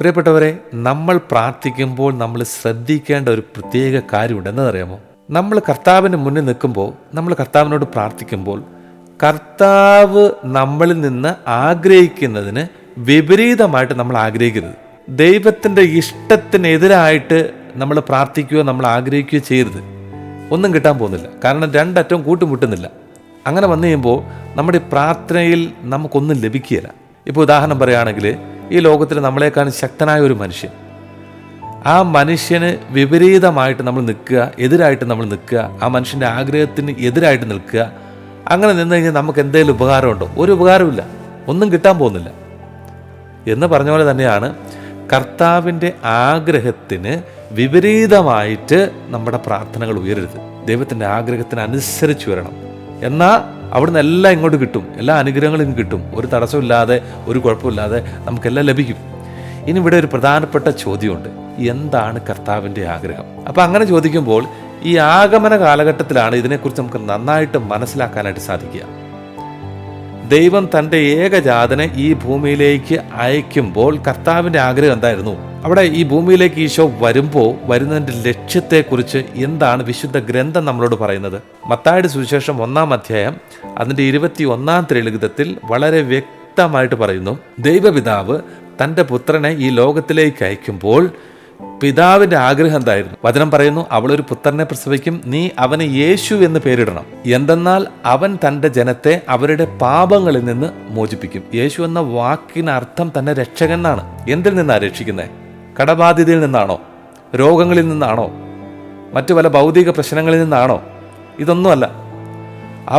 പ്രിയപ്പെട്ടവരെ, നമ്മൾ പ്രാർത്ഥിക്കുമ്പോൾ നമ്മൾ ശ്രദ്ധിക്കേണ്ട ഒരു പ്രത്യേക കാര്യമുണ്ട്. എന്നറിയാമോ? നമ്മൾ കർത്താവിന് മുന്നിൽ നിൽക്കുമ്പോൾ, നമ്മൾ കർത്താവിനോട് പ്രാർത്ഥിക്കുമ്പോൾ, കർത്താവ് നമ്മളിൽ നിന്ന് ആഗ്രഹിക്കുന്നതിന് വിപരീതമായിട്ട് നമ്മൾ ആഗ്രഹിക്കരുത്. ദൈവത്തിൻ്റെ ഇഷ്ടത്തിനെതിരായിട്ട് നമ്മൾ പ്രാർത്ഥിക്കുകയോ നമ്മൾ ആഗ്രഹിക്കുകയോ ചെയ്യരുത്. ഒന്നും കിട്ടാൻ പോകുന്നില്ല. കാരണം രണ്ടറ്റവും കൂട്ടുമുട്ടുന്നില്ല. അങ്ങനെ വന്നു കഴിയുമ്പോൾ നമ്മുടെ പ്രാർത്ഥനയിൽ നമുക്കൊന്നും ലഭിക്കുകയില്ല. ഇപ്പോൾ ഉദാഹരണം പറയുകയാണെങ്കിൽ, ഈ ലോകത്തിൽ നമ്മളെക്കാൾ ശക്തനായ ഒരു മനുഷ്യൻ, ആ മനുഷ്യന് വിപരീതമായിട്ട് നമ്മൾ നിൽക്കുക, എതിരായിട്ട് നമ്മൾ നിൽക്കുക, ആ മനുഷ്യൻ്റെ ആഗ്രഹത്തിന് എതിരായിട്ട് നിൽക്കുക. അങ്ങനെ നിന്ന് കഴിഞ്ഞാൽ നമുക്ക് എന്തെങ്കിലും ഉപകാരമുണ്ടോ? ഒരു ഉപകാരമില്ല. ഒന്നും കിട്ടാൻ പോകുന്നില്ല. എന്ന് പറഞ്ഞ പോലെ തന്നെയാണ് കർത്താവിൻ്റെ ആഗ്രഹത്തിന് വിപരീതമായിട്ട് നമ്മുടെ പ്രാർത്ഥനകൾ ഉയരരുത്. ദൈവത്തിൻ്റെ ആഗ്രഹത്തിന് അനുസരിച്ച് വരണം. എന്നാൽ അവിടുന്ന് എല്ലാം ഇങ്ങോട്ട് കിട്ടും, എല്ലാ അനുഗ്രഹങ്ങളും കിട്ടും. ഒരു തടസ്സമില്ലാതെ, ഒരു കുഴപ്പമില്ലാതെ നമുക്കെല്ലാം ലഭിക്കും. ഇനി ഇവിടെ ഒരു പ്രധാനപ്പെട്ട ചോദ്യമുണ്ട്. എന്താണ് കർത്താവിൻ്റെ ആഗ്രഹം? അപ്പം അങ്ങനെ ചോദിക്കുമ്പോൾ ഈ ആഗമന കാലഘട്ടത്തിലാണ് ഇതിനെക്കുറിച്ച് നമുക്ക് നന്നായിട്ട് മനസ്സിലാക്കാനായിട്ട് സാധിക്കുക. ദൈവം തൻ്റെ ഏകജാതനെ ഈ ഭൂമിയിലേക്ക് അയക്കുമ്പോൾ കർത്താവിൻ്റെ ആഗ്രഹം എന്തായിരുന്നു? അവിടെ ഈ ഭൂമിയിലേക്ക് ഈശോ വരുന്നതിൻ്റെ ലക്ഷ്യത്തെക്കുറിച്ച് എന്താണ് വിശുദ്ധ ഗ്രന്ഥം നമ്മളോട് പറയുന്നത്? മത്തായിയുടെ സുവിശേഷം 1-ാം അധ്യായം അതിൻ്റെ 21-ാം തിരുലിഖിതത്തിൽ വളരെ വ്യക്തമായിട്ട് പറയുന്നു, ദൈവപിതാവ് തൻ്റെ പുത്രനെ ഈ ലോകത്തിലേക്ക് അയക്കുമ്പോൾ പിതാവിൻ്റെ ആഗ്രഹം എന്തായിരുന്നു? വചനം പറയുന്നു, അവളൊരു പുത്രനെ പ്രസവിക്കും, നീ അവന് യേശു എന്ന് പേരിടണം. എന്തെന്നാൽ അവൻ തൻ്റെ ജനത്തെ അവരുടെ പാപങ്ങളിൽ നിന്ന് മോചിപ്പിക്കും. യേശു എന്ന വാക്കിന് അർത്ഥം തന്നെ രക്ഷകൻ എന്നാണ്. എന്തിൽ നിന്നാണ് രക്ഷിക്കുന്നത്? കടബാധ്യതയിൽ നിന്നാണോ? രോഗങ്ങളിൽ നിന്നാണോ? മറ്റു പല ഭൗതിക പ്രശ്നങ്ങളിൽ നിന്നാണോ? ഇതൊന്നുമല്ല.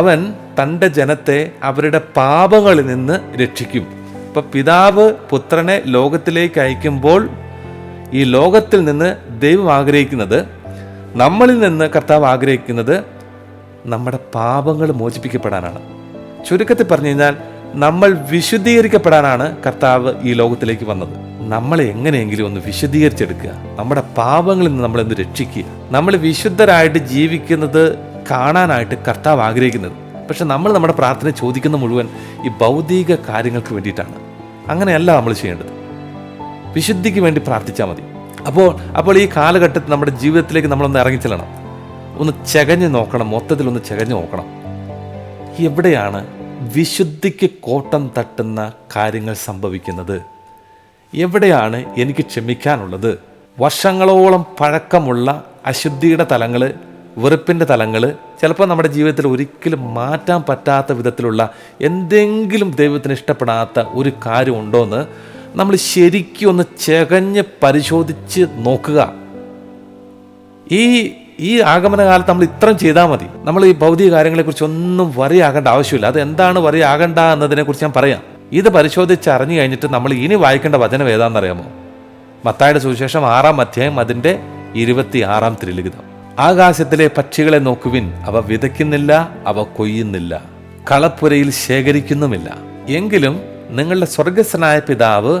അവൻ തൻ്റെ ജനത്തെ അവരുടെ പാപങ്ങളിൽ നിന്ന് രക്ഷിക്കും. ഇപ്പം പിതാവ് പുത്രനെ ലോകത്തിലേക്ക് അയക്കുമ്പോൾ ഈ ലോകത്തിൽ നിന്ന് ദൈവം ആഗ്രഹിക്കുന്നത്, നമ്മളിൽ നിന്ന് കർത്താവ് ആഗ്രഹിക്കുന്നത് നമ്മുടെ പാപങ്ങൾ മോചിപ്പിക്കപ്പെടാനാണ്. ചുരുക്കത്തിൽ പറഞ്ഞു കഴിഞ്ഞാൽ നമ്മൾ വിശുദ്ധീകരിക്കപ്പെടാനാണ് കർത്താവ് ഈ ലോകത്തിലേക്ക് വന്നത്. നമ്മളെ എങ്ങനെയെങ്കിലും ഒന്ന് വിശുദ്ധീകരിച്ചെടുക്കുക, നമ്മുടെ പാപങ്ങളിൽ നിന്ന് നമ്മളൊന്ന് രക്ഷിക്കുക. നമ്മൾ വിശുദ്ധരായിട്ട് ജീവിക്കുന്നത് കാണാനായിട്ട് കർത്താവ് ആഗ്രഹിക്കുന്നത്. പക്ഷെ നമ്മൾ നമ്മുടെ പ്രാർത്ഥന ചോദിക്കുന്ന മുഴുവൻ ഈ ഭൗതിക കാര്യങ്ങൾക്ക് വേണ്ടിയിട്ടാണ്. അങ്ങനെയല്ല നമ്മൾ ചെയ്യേണ്ടത്. വിശുദ്ധിക്ക് വേണ്ടി പ്രാർത്ഥിച്ചാൽ മതി. അപ്പോൾ ഈ കാലഘട്ടത്തിൽ നമ്മുടെ ജീവിതത്തിലേക്ക് നമ്മളൊന്ന് ഇറങ്ങിച്ചെല്ലണം, ഒന്ന് ചകഞ്ഞ് നോക്കണം, മൊത്തത്തിലൊന്ന് ചകഞ്ഞ് നോക്കണം. എവിടെയാണ് വിശുദ്ധിക്ക് കോട്ടം തട്ടുന്ന കാര്യങ്ങൾ സംഭവിക്കുന്നത്? എവിടെയാണ് എനിക്ക് ക്ഷമിക്കാനുള്ളത്? വർഷങ്ങളോളം പഴക്കമുള്ള അശുദ്ധിയുടെ തലങ്ങൾ, വെറുപ്പിൻ്റെ തലങ്ങൾ, ചിലപ്പോൾ നമ്മുടെ ജീവിതത്തിൽ ഒരിക്കലും മാറ്റാൻ പറ്റാത്ത വിധത്തിലുള്ള എന്തെങ്കിലും ദൈവത്തിന് ഇഷ്ടപ്പെടാത്ത ഒരു കാര്യം ഉണ്ടോ എന്ന് നമ്മൾ ശരിക്കും ഒന്ന് ചകഞ്ഞ് പരിശോധിച്ച് നോക്കുക. ഈ ആഗമനകാലത്ത് നമ്മൾ ഇത്രയും ചെയ്താൽ മതി. നമ്മൾ ഈ ഭൗതിക കാര്യങ്ങളെക്കുറിച്ച് ഒന്നും വറിയാകേണ്ട ആവശ്യമില്ല. അത് എന്താണ് വറിയാകണ്ട എന്നതിനെക്കുറിച്ച് ഞാൻ പറയാം. ഇത് പരിശോധിച്ച് അറിഞ്ഞു കഴിഞ്ഞിട്ട് നമ്മൾ ഇനി വായിക്കേണ്ട വചനം ഏതാണെന്നറിയാമോ? മത്തായിയുടെ സുവിശേഷം 6-ാം അധ്യായം അതിൻ്റെ 26-ാം തിരുലിഖിതം. ആകാശത്തിലെ പക്ഷികളെ നോക്കുവിൻ, അവ വിതയ്ക്കുന്നില്ല, അവ കൊയ്യുന്നില്ല, കളപ്പുരയിൽ ശേഖരിക്കുന്നുമില്ല. എങ്കിലും നിങ്ങളുടെ സ്വർഗസ്ഥനായ പിതാവ്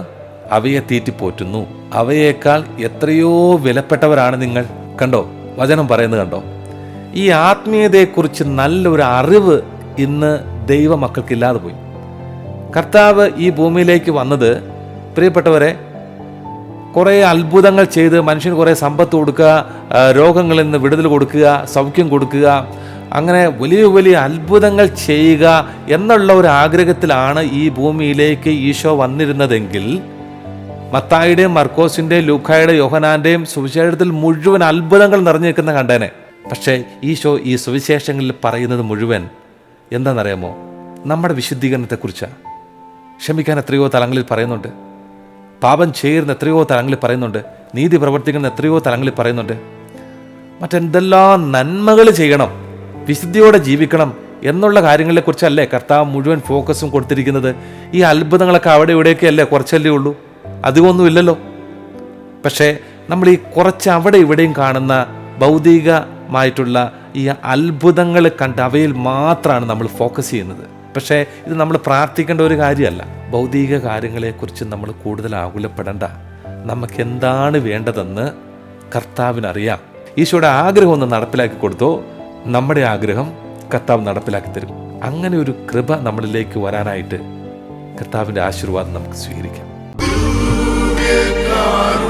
അവയെ തീറ്റിപ്പോറ്റുന്നു. അവയേക്കാൾ എത്രയോ വിലപ്പെട്ടവരാണ് നിങ്ങൾ. കണ്ടോ, വചനം പറയുന്നത് കണ്ടോ? ഈ ആത്മീയതയെക്കുറിച്ച് നല്ലൊരു അറിവ് ഇന്ന് ദൈവമക്കൾക്കില്ലാതെ പോയി. കർത്താവ് ഈ ഭൂമിയിലേക്ക് വന്നത്, പ്രിയപ്പെട്ടവരെ, കുറേ അത്ഭുതങ്ങൾ ചെയ്ത് മനുഷ്യന് കുറേ സമ്പത്ത് കൊടുക്കുക, രോഗങ്ങളിൽ നിന്ന് വിടുതൽ കൊടുക്കുക, സൗഖ്യം കൊടുക്കുക, അങ്ങനെ വലിയ വലിയ അത്ഭുതങ്ങൾ ചെയ്യുക എന്നുള്ള ഒരു ആഗ്രഹത്തിലാണ് ഈ ഭൂമിയിലേക്ക് ഈശോ വന്നിരുന്നതെങ്കിൽ മത്തായിയുടെയും മർക്കോസിൻ്റെയും ലൂക്കായുടെയും യോഹന്നാൻ്റെയും സുവിശേഷത്തിൽ മുഴുവൻ അത്ഭുതങ്ങൾ നിറഞ്ഞു നിൽക്കുന്ന കണ്ടേനെ. പക്ഷേ ഈശോ ഈ സുവിശേഷങ്ങളിൽ പറയുന്നത് മുഴുവൻ എന്താണെന്നറിയാമോ? നമ്മുടെ വിശുദ്ധീകരണത്തെക്കുറിച്ചാണ്. ക്ഷമിക്കാൻ എത്രയോ തലങ്ങളിൽ പറയുന്നുണ്ട്, പാപം ചെയ്യുന്ന എത്രയോ തലങ്ങളിൽ പറയുന്നുണ്ട്, നീതി പ്രവർത്തിക്കുന്ന എത്രയോ തലങ്ങളിൽ പറയുന്നുണ്ട്. മറ്റെന്തെല്ലാം നന്മകൾ ചെയ്യണം, വിശുദ്ധിയോടെ ജീവിക്കണം എന്നുള്ള കാര്യങ്ങളെക്കുറിച്ചല്ലേ കർത്താവ് മുഴുവൻ ഫോക്കസും കൊടുത്തിരിക്കുന്നത്. ഈ അത്ഭുതങ്ങളൊക്കെ അവിടെ ഇവിടെയൊക്കെ അല്ലേ, കുറച്ചല്ലേ ഉള്ളൂ, അധികമൊന്നുമില്ലല്ലോ. പക്ഷേ നമ്മൾ ഈ കുറച്ച് അവിടെ ഇവിടെയും കാണുന്ന ഭൗതികമായിട്ടുള്ള ഈ അത്ഭുതങ്ങൾ കണ്ട് അവയിൽ മാത്രമാണ് നമ്മൾ ഫോക്കസ് ചെയ്യുന്നത്. പക്ഷേ ഇത് നമ്മൾ പ്രാർത്ഥിക്കേണ്ട ഒരു കാര്യമല്ല. ഭൗതിക കാര്യങ്ങളെക്കുറിച്ച് നമ്മൾ കൂടുതൽ ആകുലപ്പെടേണ്ട. നമുക്ക് എന്താണ് വേണ്ടതെന്ന് കർത്താവിനറിയാം. ഈശോയുടെ ആഗ്രഹം ഒന്ന് നടപ്പിലാക്കി കൊടുത്തോ, നമ്മുടെ ആഗ്രഹം കർത്താവ് നടപ്പിലാക്കി തരും. അങ്ങനെ ഒരു കൃപ നമ്മളിലേക്ക് വരാനായിട്ട് കർത്താവിൻ്റെ ആശീർവാദം നമുക്ക് സ്വീകരിക്കാം. God